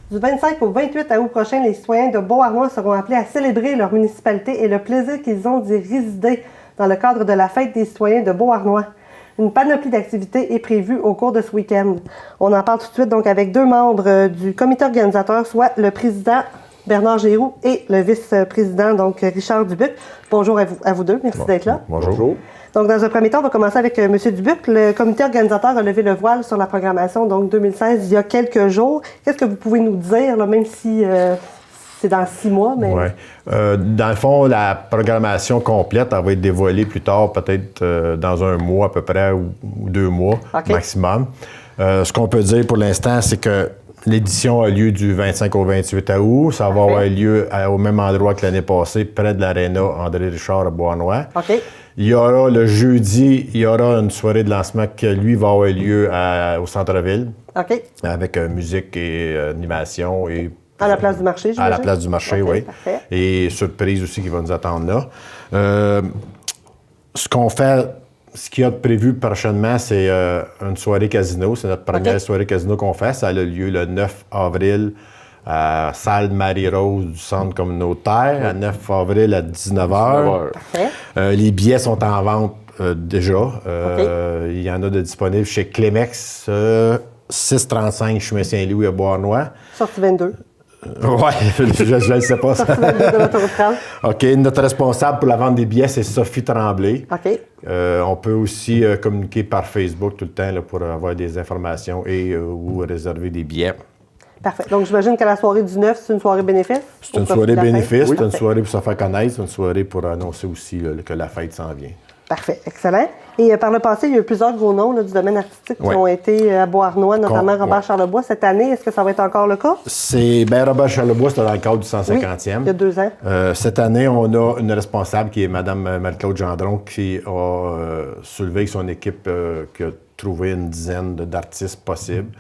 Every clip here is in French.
Du 25 au 28 août prochain, les citoyens de Beauharnois seront appelés à célébrer leur municipalité et le plaisir qu'ils ont d'y résider dans le cadre de la fête des citoyens de Beauharnois. Une panoplie d'activités est prévue au cours de ce week-end. On en parle tout de suite donc avec deux membres du comité organisateur, soit le président Bernard Giroux et le vice-président, donc Richard Dubuc. Bonjour à vous deux, merci d'être là. Bonjour. Donc, dans un premier temps, on va commencer avec M. Dubuc. Le comité organisateur a levé le voile sur la programmation, donc 2016, il y a quelques jours. Qu'est-ce que vous pouvez nous dire, là, même si c'est dans 6 mois? Mais... Oui. Dans le fond, la programmation complète, elle va être dévoilée plus tard, peut-être dans 1 mois à peu près, ou 2 mois maximum. Ce qu'on peut dire pour l'instant, c'est que l'édition a lieu du 25 au 28 août. Ça va avoir lieu au même endroit que l'année passée, près de l'aréna André Richard à Beauharnois. Il y aura le jeudi, il y aura une soirée de lancement qui, lui, va avoir lieu au centre-ville. Avec musique et animation. Et, à la place du marché, j'imagine? À la place du marché, oui. Parfait. Et surprise aussi qui va nous attendre là. Ce qu'on fait, ce qu'il y a de prévu prochainement, c'est une soirée casino. C'est notre première soirée casino qu'on fait. Ça a lieu le 9 avril à Salle Marie-Rose du centre communautaire, à 9 avril à 19h. Les billets sont en vente déjà. Il y en a de disponibles chez Clémex, 635 chemin Saint-Louis à Beauharnois. Sortie 22. Oui, je ne sais pas ça. Sortie 22 de l'autoroute 30. OK. Notre responsable pour la vente des billets, c'est Sophie Tremblay. On peut aussi communiquer par Facebook tout le temps là, pour avoir des informations et ou réserver des billets. Parfait. Donc, j'imagine que la soirée du 9, c'est une soirée bénéfice? C'est une soirée bénéfice, c'est une soirée pour se faire connaître, c'est une soirée pour annoncer aussi là, que la fête s'en vient. Parfait, excellent. Et par le passé, il y a eu plusieurs gros noms là, du domaine artistique qui ont été à Beauharnois, notamment Robert Charlebois. Cette année, est-ce que ça va être encore le cas? Robert Charlebois, c'était dans le cadre du 150e. Il y a 2 ans. Cette année, on a une responsable qui est Mme Marie-Claude Gendron qui a soulevé avec son équipe qui a trouvé une dizaine d'artistes possibles.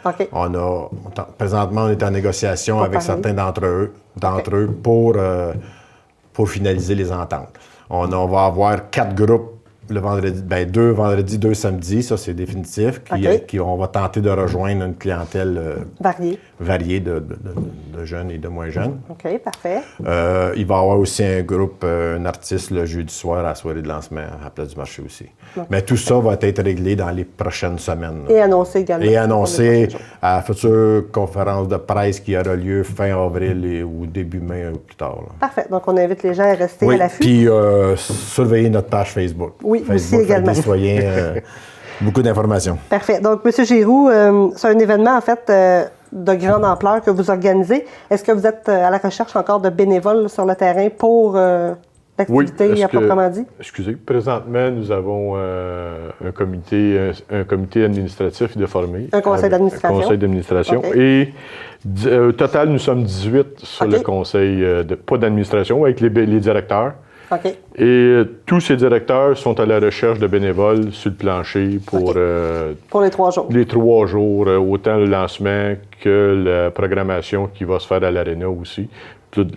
Présentement, on est en négociation avec certains d'entre eux pour finaliser les ententes. On va avoir 4 groupes le vendredi, 2 vendredis, 2 samedis, ça c'est définitif. On va tenter de rejoindre une clientèle variée de jeunes et de moins jeunes. OK, parfait. Il va y avoir aussi un groupe, un artiste le jeudi soir à la soirée de lancement à la place du marché aussi. Mais tout ça va être réglé dans les prochaines semaines. Et annoncé également. Et annoncé à la future conférence de presse qui aura lieu fin avril ou début mai ou plus tard. Là. Parfait. Donc on invite les gens à rester à l'affût. Puis surveiller notre page Facebook. Oui, Facebook, aussi également. Des citoyens, beaucoup d'informations. Parfait. Donc, M. Giroux, c'est un événement, en fait, de grande ampleur que vous organisez. Est-ce que vous êtes à la recherche encore de bénévoles sur le terrain pour l'activité à proprement dit? Excusez. Présentement, nous avons un comité administratif de formé. Un conseil d'administration. Un conseil d'administration. Et au total, nous sommes 18 sur le conseil, pas d'administration, avec les directeurs. Et tous ces directeurs sont à la recherche de bénévoles sur le plancher pour les 3 jours. Les 3 jours, autant le lancement que la programmation qui va se faire à l'aréna aussi.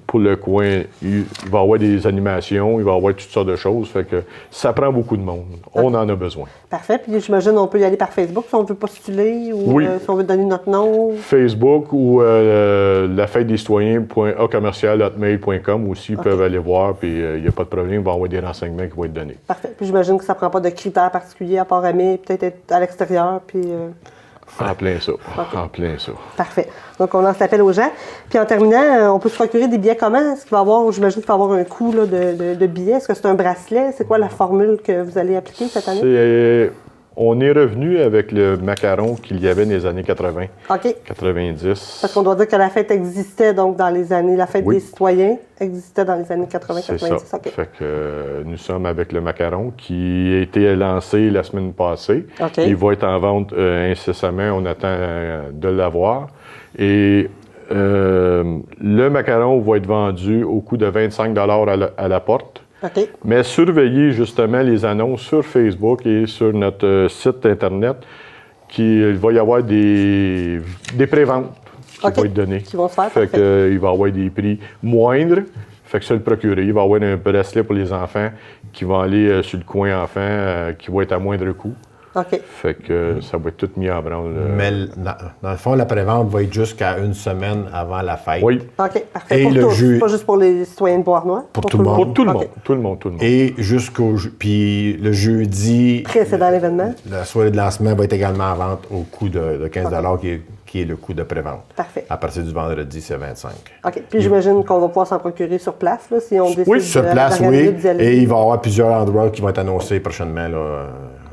Pour le coin, il va y avoir des animations, il va y avoir toutes sortes de choses. Fait que ça prend beaucoup de monde. On en a besoin. Parfait. Puis j'imagine on peut y aller par Facebook si on veut postuler ou si on veut donner notre nom. Facebook ou la fête des citoyens.acommercial@mail.com aussi peuvent aller voir. Puis il n'y a pas de problème, il va y avoir des renseignements qui vont être donnés. Parfait. Puis j'imagine que ça ne prend pas de critères particuliers à part aimer, peut-être être à l'extérieur. Puis. En plein ça. En plein ça. Parfait. Donc, on lance l'appel aux gens. Puis, en terminant, on peut se procurer des billets comment? Est-ce qu'il va y avoir, j'imagine qu'il va y avoir un coût là, de billets? Est-ce que c'est un bracelet? C'est quoi la formule que vous allez appliquer cette année? On est revenu avec le macaron qu'il y avait dans les années 80, 90. Parce qu'on doit dire que la fête existait donc dans les années, la fête des citoyens existait dans les années 80-90. C'est ça. Fait que nous sommes avec le macaron qui a été lancé la semaine passée. Il va être en vente incessamment, on attend de l'avoir. Et le macaron va être vendu au coût de 25 $ à la porte. Mais surveillez justement les annonces sur Facebook et sur notre site Internet qu'il va y avoir des préventes qui vont être données. Qui vont se faire, fait qu'il va y avoir des prix moindres. Fait que ça le procurer. Il va y avoir un bracelet pour les enfants qui va aller sur le coin enfant qui va être à moindre coût. OK. Fait que ça va être tout mis en branle. Mais dans le fond, la prévente va être jusqu'à une semaine avant la fête. Oui. OK, parfait. Et pour le tous, pas juste pour les citoyens de Beauharnois? Pour tout le monde. Pour tout le monde. OK. Tout le monde. Et puis le jeudi... Précédant l'événement? La soirée de lancement va être également en vente au coût de 15 qui est le coût de prévente. Parfait. À partir du vendredi, c'est 25. OK. Puis j'imagine qu'on va pouvoir s'en procurer sur place, là, si on décide Oui, sur place, oui. d'y aller. Et il va y avoir plusieurs endroits qui vont être annoncés prochainement là,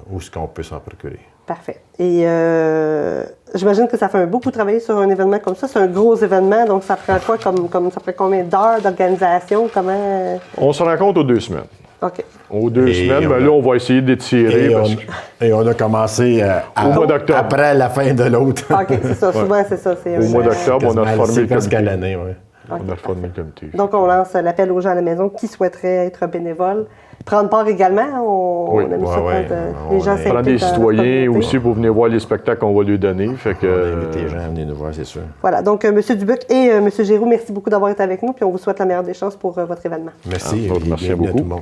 où est-ce qu'on peut s'en procurer. Parfait. Et j'imagine que ça fait un beaucoup travailler sur un événement comme ça. C'est un gros événement, donc ça prend quoi ça prend combien d'heures d'organisation? Comment... On se rencontre aux 2 semaines. OK. Aux 2 semaines, mais là, on va essayer d'étirer. Et on a commencé au mois d'octobre. Après la fin de l'autre. OK, c'est ça. Souvent, c'est ça. Au mois d'octobre, on a formé le comité. L'année, oui. On a formé le comité. Donc, on lance l'appel aux gens à la maison qui souhaiteraient être bénévoles. Prendre part également, on aime ça quand les gens s'impliquent. Prendre des citoyens aussi pour venir voir les spectacles qu'on va lui donner. Fait que, on invite les gens à venir nous voir, c'est sûr. Voilà, donc M. Dubuc et M. Giroux, merci beaucoup d'avoir été avec nous, puis on vous souhaite la meilleure des chances pour votre événement. Merci, merci beaucoup. À tout le monde.